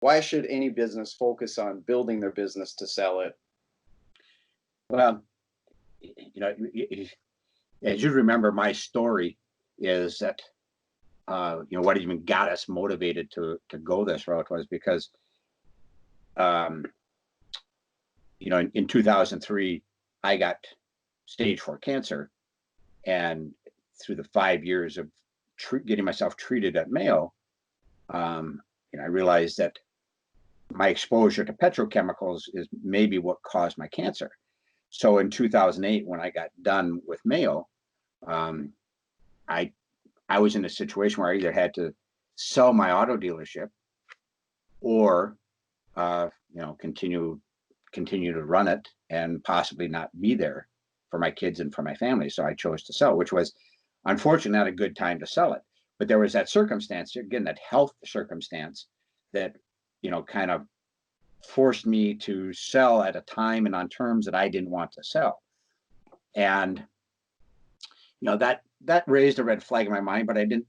Why should any business focus on building their business to sell it? Well, as you remember, my story is that what even got us motivated to go this route was because um, in 2003 I got stage 4 cancer, and through the 5 years of getting myself treated at Mayo, I realized that my exposure to petrochemicals is maybe what caused my cancer. So in 2008, when I got done with Mayo, um, I I was in a situation where I either had to sell my auto dealership or continue to run it and possibly not be there for my kids and for my family. So I chose to sell, which was unfortunately not a good time to sell it. But there was that circumstance, again, that health circumstance that kind of forced me to sell at a time and on terms that I didn't want to sell. And that raised a red flag in my mind, but I didn't,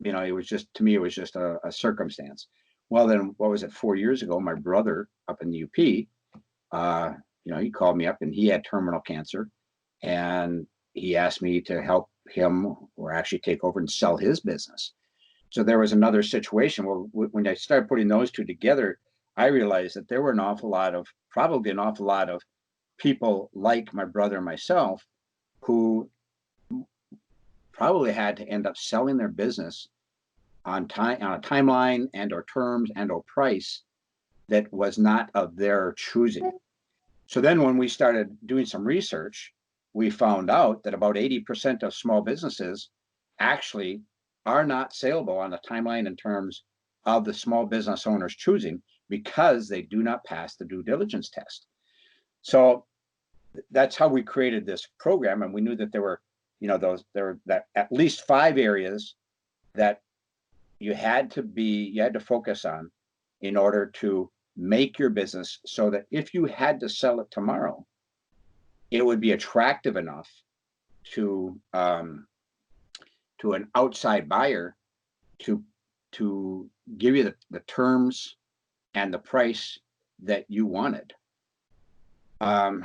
it was just, to me, it was just a circumstance. Well, then what was it, 4 years ago, my brother up in the UP, he called me up and he had terminal cancer, and he asked me to help him, or actually take over and sell his business. So there was another situation where when I started putting those two together, I realized that there were probably an awful lot of people like my brother and myself who probably had to end up selling their business on a timeline and or terms and or price that was not of their choosing. So then when we started doing some research, we found out that about 80% of small businesses actually are not saleable on the timeline and terms of the small business owner's choosing, because they do not pass the due diligence test. So that's how we created this program. And we knew that there were at least 5 areas that you had to focus on in order to make your business so that if you had to sell it tomorrow, it would be attractive enough to an outside buyer to give you the terms and the price that you wanted. Now,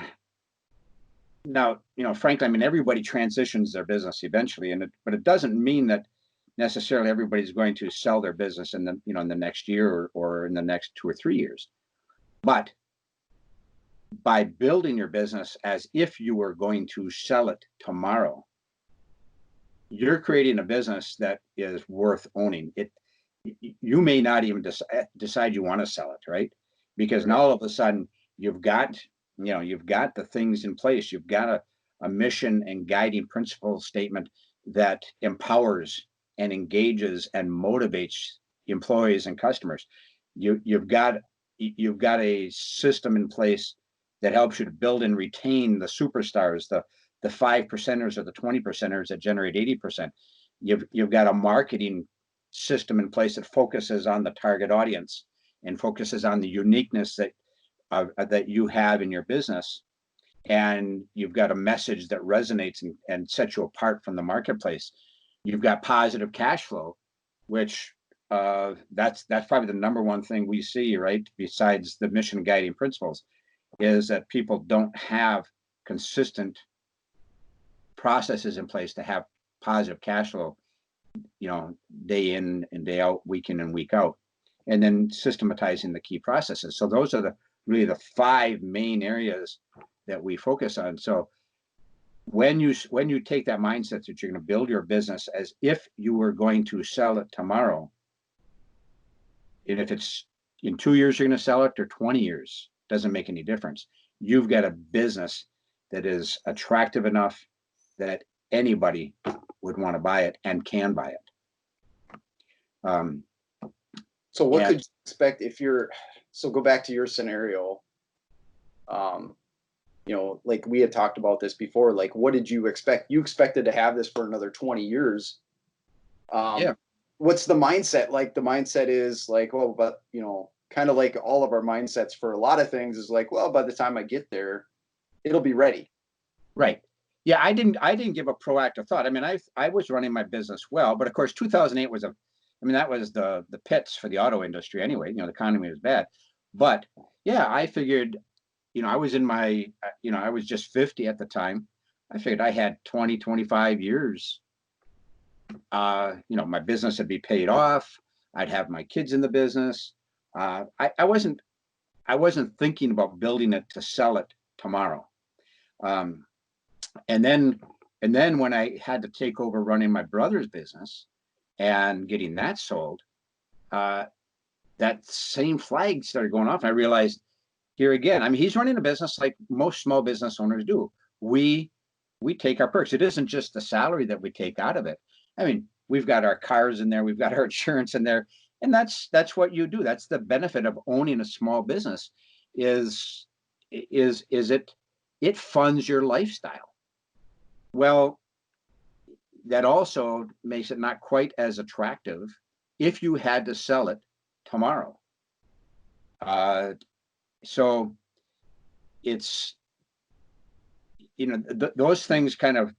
frankly, I mean, everybody transitions their business eventually, but it doesn't mean that necessarily everybody's going to sell their business in the next year or in the next 2 or 3 years. But by building your business as if you were going to sell it tomorrow, you're creating a business that is worth owning. You may not even decide you want to sell it, right? Because now all of a sudden you've got the things in place. You've got a mission and guiding principle statement that empowers and engages and motivates employees and customers. You've got a system in place that helps you to build and retain the superstars, the 5%ers or the 20%ers that generate 80%. You've got a marketing system in place that focuses on the target audience and focuses on the uniqueness that you have in your business. And you've got a message that resonates and sets you apart from the marketplace. You've got positive cash flow, which that's probably the number one thing we see, right? Besides the mission guiding principles, is that people don't have consistent processes in place to have positive cash flow, day in and day out, week in and week out, and then systematizing the key processes. So those are really the 5 main areas that we focus on. So when you take that mindset that you're going to build your business as if you were going to sell it tomorrow, and if it's in 2 years you're going to sell it, or 20 years, doesn't make any difference. You've got a business that is attractive enough that anybody would want to buy it and can buy it. So what could you expect so go back to your scenario. Like we had talked about this before, like, what did you expect? You expected to have this for another 20 years. What's the mindset? Like, the mindset is like, well, but kind of like all of our mindsets for a lot of things is like, well, by the time I get there, it'll be ready. Right. Yeah, I didn't give a proactive thought. I mean, I was running my business well, but of course 2008 I mean, that was the pits for the auto industry anyway. The economy was bad, but yeah, I figured, I was in my, I was just 50 at the time. I figured I had 20, 25 years. My business would be paid off. I'd have my kids in the business. I wasn't thinking about building it to sell it tomorrow. Um, and then when I had to take over running my brother's business and getting that sold, that same flag started going off. And I realized here again, I mean, he's running a business like most small business owners do. We take our perks. It isn't just the salary that we take out of it. I mean, we've got our cars in there, we've got our insurance in there, and that's what you do. That's the benefit of owning a small business is it funds your lifestyle. Well, that also makes it not quite as attractive if you had to sell it tomorrow. So it's, those things kind of,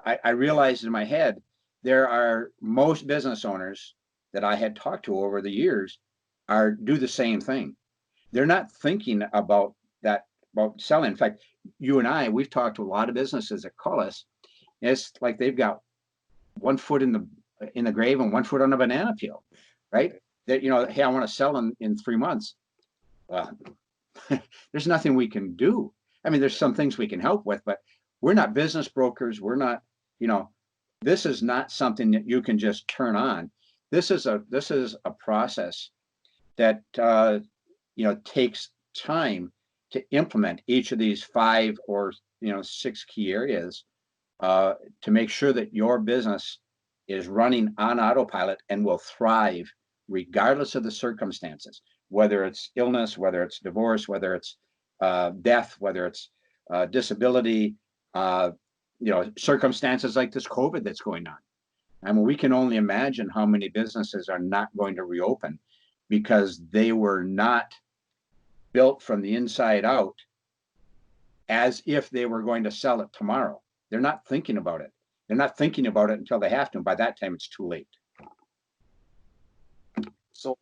I realized in my head, there are most business owners that I had talked to over the years do the same thing. They're not thinking about selling. In fact, you and I, we've talked to a lot of businesses that call us. It's like they've got one foot in the grave and one foot on a banana peel, right? That, hey, I want to sell in 3 months. Well, there's nothing we can do. I mean, there's some things we can help with, but we're not business brokers. We're not, this is not something that you can just turn on. This is a process that, takes time to implement each of these 5 or 6 key areas to make sure that your business is running on autopilot and will thrive regardless of the circumstances, whether it's illness, whether it's divorce, whether it's death, whether it's disability, circumstances like this COVID that's going on. I mean, we can only imagine how many businesses are not going to reopen because they were not built from the inside out as if they were going to sell it tomorrow. They're not thinking about it. They're not thinking about it until they have to. And by that time, it's too late. So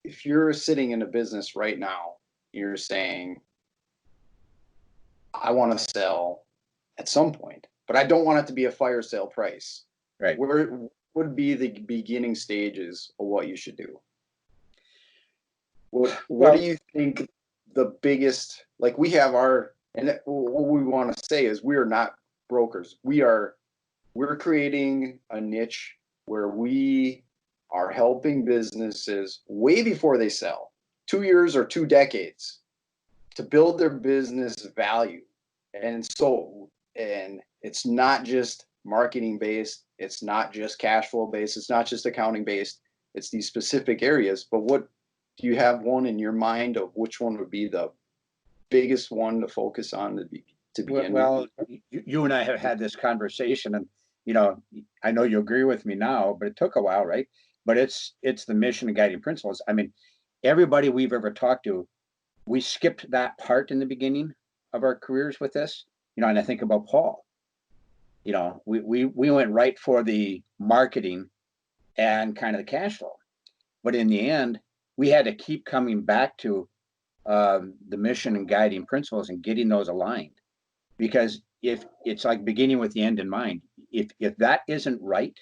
if you're sitting in a business right now, you're saying, I want to sell at some point, but I don't want it to be a fire sale price. Right. Where would be the beginning stages of what you should do? What do you think the biggest, like we have and what we want to say is we are not brokers. We're creating a niche where we are helping businesses way before they sell, 2 years or 2 decades, to build their business value. And it's not just marketing based. It's not just cash flow based. It's not just accounting based. It's these specific areas. But do you have one in your mind of which one would be the biggest one to focus on to begin with? You and I have had this conversation, and I know you agree with me now, but it took a while, right? But it's the mission and guiding principles. I mean, everybody we've ever talked to, we skipped that part in the beginning of our careers with this, and I think about Paul. We went right for the marketing and kind of the cash flow, but in the end, we had to keep coming back to the mission and guiding principles and getting those aligned, because if it's like beginning with the end in mind, if that isn't right,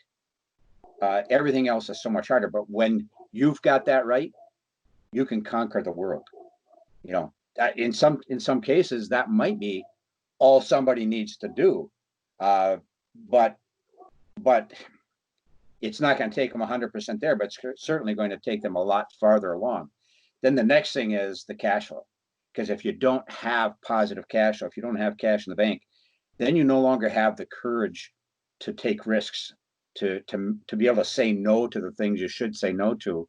everything else is so much harder. But when you've got that right, you can conquer the world. In some cases, that might be all somebody needs to do, but it's not going to take them 100% there. But it's certainly going to take them a lot farther along. Then the next thing is the cash flow, because if you don't have positive cash flow, if you don't have cash in the bank, then you no longer have the courage to take risks, to be able to say no to the things you should say no to,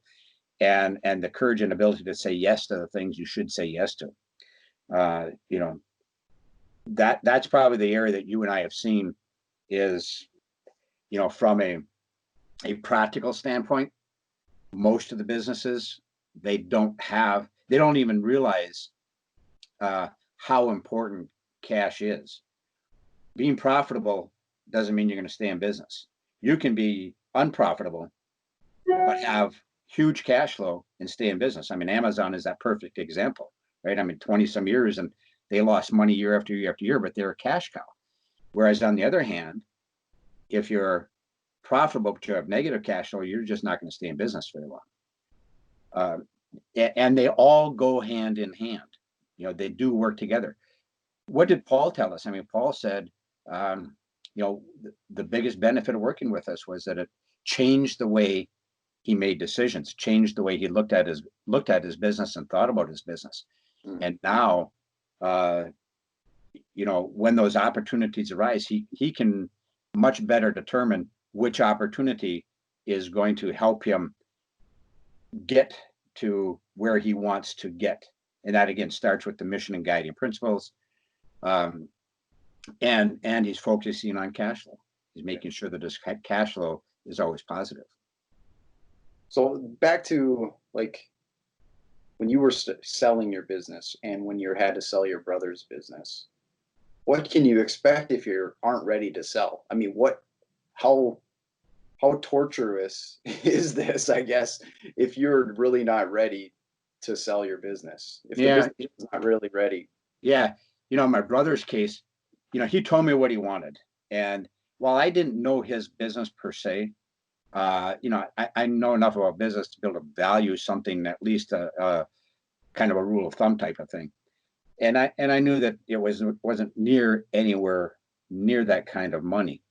and the courage and ability to say yes to the things you should say yes to. That's probably the area that you and I have seen is, from a practical standpoint, most of the businesses, they don't even realize how important cash is. Being profitable doesn't mean you're going to stay in business. You can be unprofitable, but have huge cash flow and stay in business. I mean, Amazon is that perfect example, right? I mean, 20 some years and they lost money year after year after year, but they're a cash cow. Whereas on the other hand, if you're profitable, but you have negative cash flow, you're just not going to stay in business very long. And they all go hand in hand. You know, they do work together. What did Paul tell us? I mean, Paul said, you know, the biggest benefit of working with us was that it changed the way he made decisions, changed the way he looked at his business and thought about his business. And now, you know, when those opportunities arise, he can much better determine which opportunity is going to help him get to where he wants to get. And that again starts with the mission and guiding principles. And he's focusing on cash flow. He's making sure that his cash flow is always positive. So back to like when you were selling your business and when you had to sell your brother's business, what can you expect if you aren't ready to sell? I mean, how torturous is this, I guess, if you're really not ready to sell your business, if the business is not really ready? Yeah. You know, in my brother's case, you know, he told me what he wanted. And while I didn't know his business per se, you know, I know enough about business to be able to value something, at least a kind of a rule of thumb type of thing. And I knew that it wasn't near anywhere near that kind of money.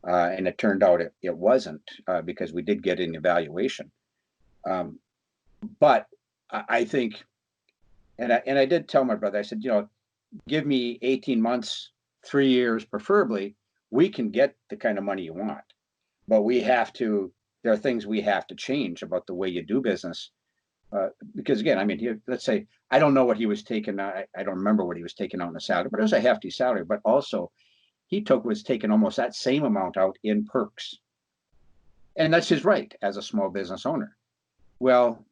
And it turned out it wasn't, because we did get an evaluation. But I think, and I did tell my brother, I said, you know, give me 18 months, 3 years, preferably, we can get the kind of money you want. But there are things we have to change about the way you do business. Because again, I mean, let's say, I don't know what he was taking. I don't remember what he was taking out in a salary, but it was a hefty salary. But also, he was taking almost that same amount out in perks. And that's his right as a small business owner. Well,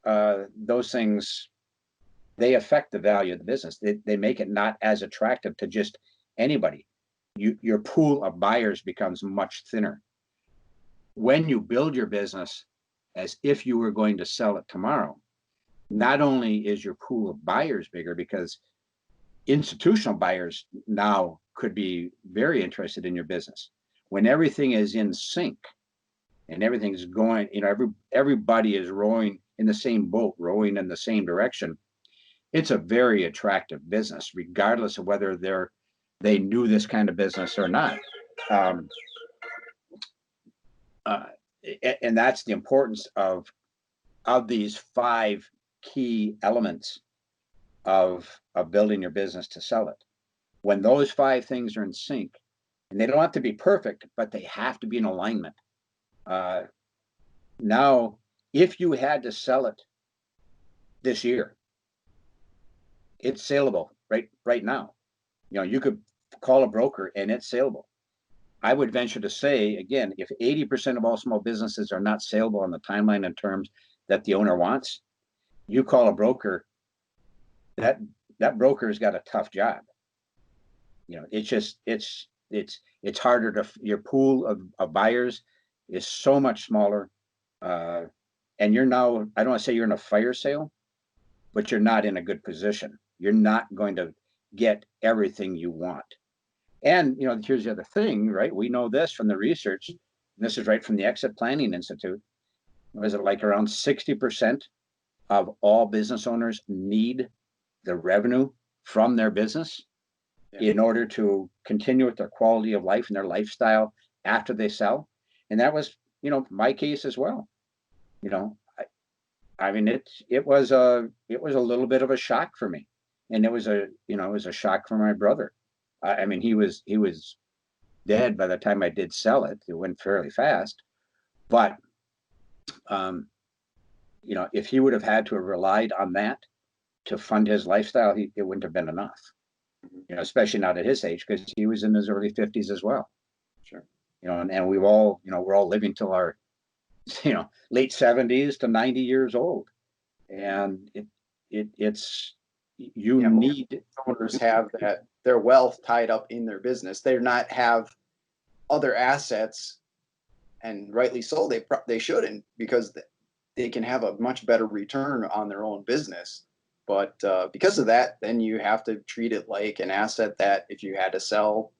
those things, they affect the value of the business. They make it not as attractive to just anybody. Your pool of buyers becomes much thinner. When you build your business as if you were going to sell it tomorrow, not only is your pool of buyers bigger, because institutional buyers now could be very interested in your business. When everything is in sync and everything's going, you know, everybody is rowing in the same boat, rowing in the same direction, it's a very attractive business, regardless of whether they knew this kind of business or not. And that's the importance of these 5 key elements of building your business to sell it. When those 5 things are in sync, and they don't have to be perfect, but they have to be in alignment. Now, if you had to sell it this year, it's saleable right now. You know, you could call a broker and it's saleable. I would venture to say, again, if 80% of all small businesses are not saleable on the timeline and terms that the owner wants, you call a broker, that broker's got a tough job. You know, it's harder to, your pool of buyers is so much smaller. And you're now, I don't want to say you're in a fire sale, but you're not in a good position. You're not going to get everything you want. And, you know, here's the other thing, right? We know this from the research. This is right from the Exit Planning Institute. Was it like around 60% of all business owners need the revenue from their business in order to continue with their quality of life and their lifestyle after they sell? And that was, you know, my case as well. You know, I mean, it was a little bit of a shock for me, and it was a shock for my brother. I mean, he was dead by the time I did sell it. It went fairly fast, but you know, if he would have had to have relied on that to fund his lifestyle, it wouldn't have been enough. You know, especially not at his age, because he was in his early 50s as well. Sure. You know, and we've all, you know, we're all living till our, you know, late 70s to 90 years old, and it's you need owners have that their wealth tied up in their business. They're not have other assets, and rightly so, they shouldn't, because they can have a much better return on their own business. But because of that, then you have to treat it like an asset that if you had to sell,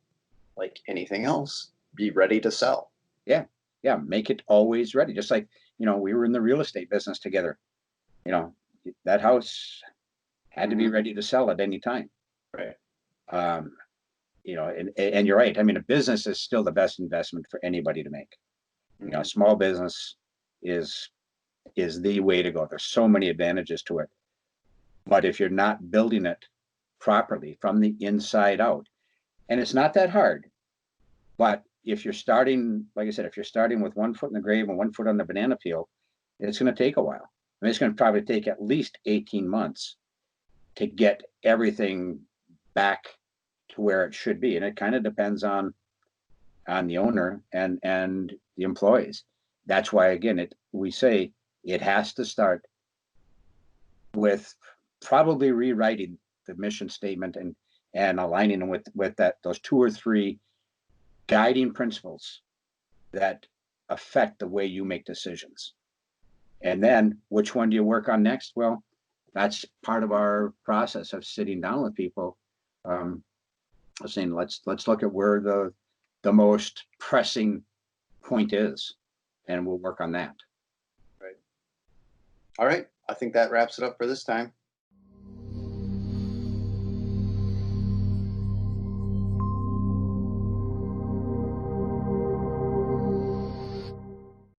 like anything else, be ready to sell. Yeah. Yeah. Make it always ready. Just like, we were in the real estate business together. That house had to be ready to sell at any time. Right. Um, and you're right. I mean, a business is still the best investment for anybody to make. A small business is the way to go. There's so many advantages to it. But if you're not building it properly from the inside out, and it's not that hard, but if you're starting, like I said, if you're starting with 1 foot in the grave and 1 foot on the banana peel, it's going to take a while. I mean, it's going to probably take at least 18 months to get everything back to where it should be. And it kind of depends on the owner and the employees. That's why, again, we say it has to start with probably rewriting the mission statement and aligning them with those 2 or 3 guiding principles that affect the way you make decisions. And then which one do you work on next? Well, that's part of our process of sitting down with people, saying, let's look at where the most pressing point is, and we'll work on that. Right. All right. I think that wraps it up for this time.